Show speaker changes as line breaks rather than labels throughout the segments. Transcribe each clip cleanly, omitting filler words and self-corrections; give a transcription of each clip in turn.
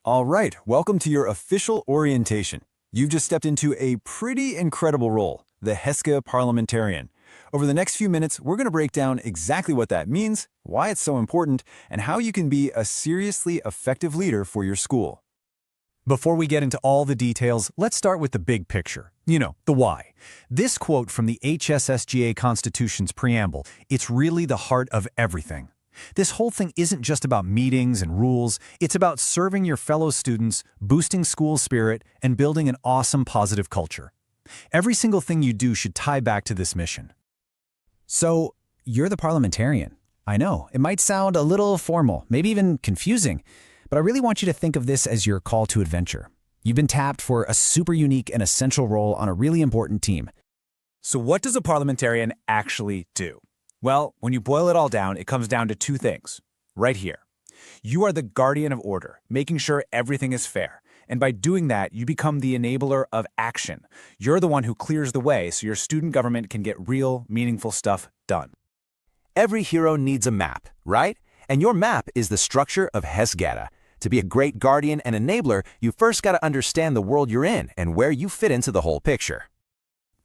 All right, welcome to your official orientation. You've just stepped into a pretty incredible role, the HESSGA Parliamentarian. Over the next few minutes, we're going to break down exactly what that means, why it's so important, and how you can be a seriously effective leader for your school. Before we get into all the details, let's start with the big picture. The why. This quote from the HSSGA Constitution's preamble, it's really the heart of everything. This whole thing isn't just about meetings and rules, it's about serving your fellow students, boosting school spirit, and building an awesome positive culture. Every single thing you do should tie back to this mission.
So, you're the parliamentarian. I know, it might sound a little formal, maybe even confusing, but I really want you to think of this as your call to adventure. You've been tapped for a super unique and essential role on a really important team.
So what does a parliamentarian actually do? Well, when you boil it all down, it comes down to two things. Right here. You are the guardian of order, making sure everything is fair. And by doing that, you become the enabler of action. You're the one who clears the way so your student government can get real, meaningful stuff done.
Every hero needs a map, right? And your map is the structure of HESSGA. To be a great guardian and enabler, you first got to understand the world you're in and where you fit into the whole picture.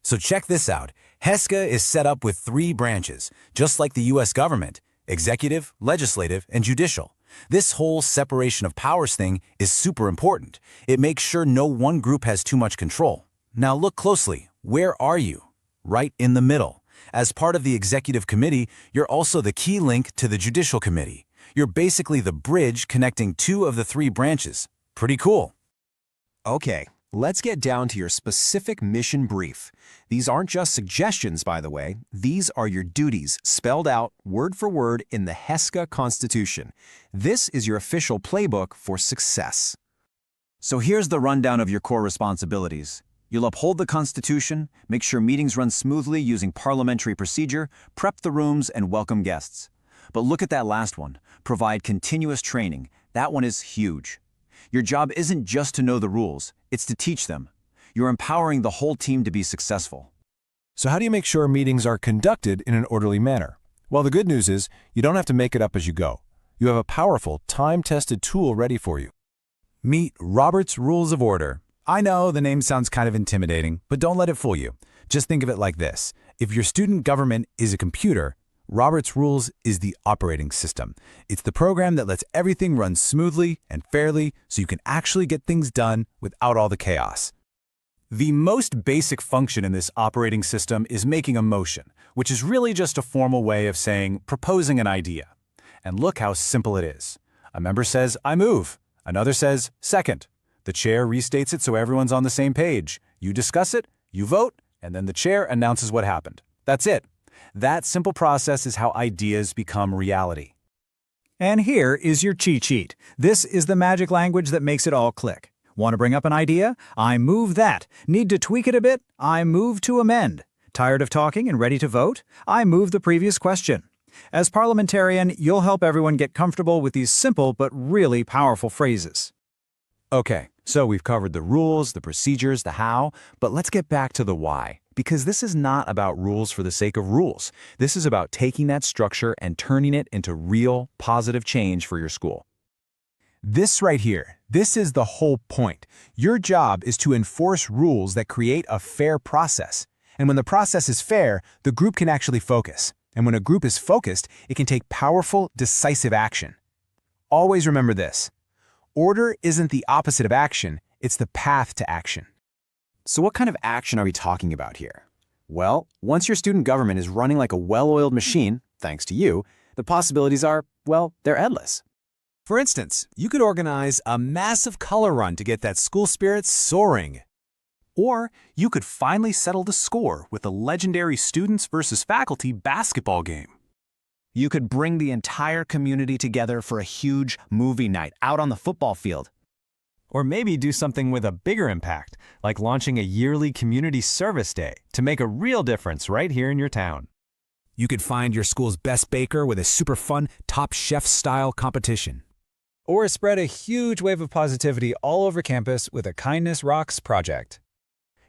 So check this out. HESSGA is set up with 3 branches, just like the U.S. government: executive, legislative, and judicial. This whole separation of powers thing is super important. It makes sure no one group has too much control. Now look closely. Where are you? Right in the middle. As part of the executive committee, you're also the key link to the judicial committee. You're basically the bridge connecting 2 of the 3 branches. Pretty cool.
Okay, let's get down to your specific mission brief. These aren't just suggestions, by the way. These are your duties, spelled out word for word in the HESSGA Constitution. This is your official playbook for success.
So here's the rundown of your core responsibilities. You'll uphold the Constitution, make sure meetings run smoothly using parliamentary procedure, prep the rooms, and welcome guests. But look at that last one, provide continuous training. That one is huge. Your job isn't just to know the rules, it's to teach them. You're empowering the whole team to be successful.
So how do you make sure meetings are conducted in an orderly manner? Well, the good news is you don't have to make it up as you go. You have a powerful, time-tested tool ready for you.
Meet Robert's Rules of Order. I know the name sounds kind of intimidating, but don't let it fool you. Just think of it like this. If your student government is a computer, Robert's Rules is the operating system. It's the program that lets everything run smoothly and fairly so you can actually get things done without all the chaos. The most basic function in this operating system is making a motion, which is really just a formal way of saying proposing an idea. And look how simple it is. A member says, "I move." Another says, "Second." The chair restates it so everyone's on the same page. You discuss it, you vote, and then the chair announces what happened. That's it. That simple process is how ideas become reality.
And here is your cheat sheet. This is the magic language that makes it all click. Want to bring up an idea? I move that. Need to tweak it a bit? I move to amend. Tired of talking and ready to vote? I move the previous question. As parliamentarian, you'll help everyone get comfortable with these simple but really powerful phrases.
Okay, so we've covered the rules, the procedures, the how, but let's get back to the why. Because this is not about rules for the sake of rules. This is about taking that structure and turning it into real, positive change for your school. This right here, this is the whole point. Your job is to enforce rules that create a fair process. And when the process is fair, the group can actually focus. And when a group is focused, it can take powerful, decisive action. Always remember this. Order isn't the opposite of action, it's the path to action.
So what kind of action are we talking about here? Well, once your student government is running like a well-oiled machine, thanks to you, the possibilities are, well, they're endless.
For instance, you could organize a massive color run to get that school spirit soaring.
Or you could finally settle the score with a legendary students versus faculty basketball game.
You could bring the entire community together for a huge movie night out on the football field.
Or maybe do something with a bigger impact, like launching a yearly community service day to make a real difference right here in your town.
You could find your school's best baker with a super fun Top Chef-style competition. Or spread a huge wave of positivity all over campus with a Kindness Rocks project.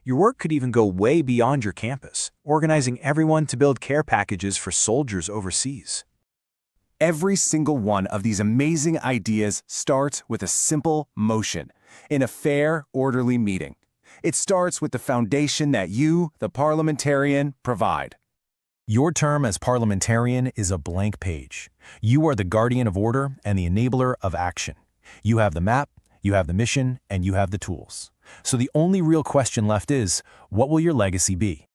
Your work could even go way beyond your campus, organizing everyone to build care packages for soldiers overseas.
Every single one of these amazing ideas starts with a simple motion in a fair, orderly meeting. It starts with the foundation that you, the parliamentarian, provide.
Your term as parliamentarian is a blank page. You are the guardian of order and the enabler of action. You have the map, you have the mission, and you have the tools. So the only real question left is, what will your legacy be?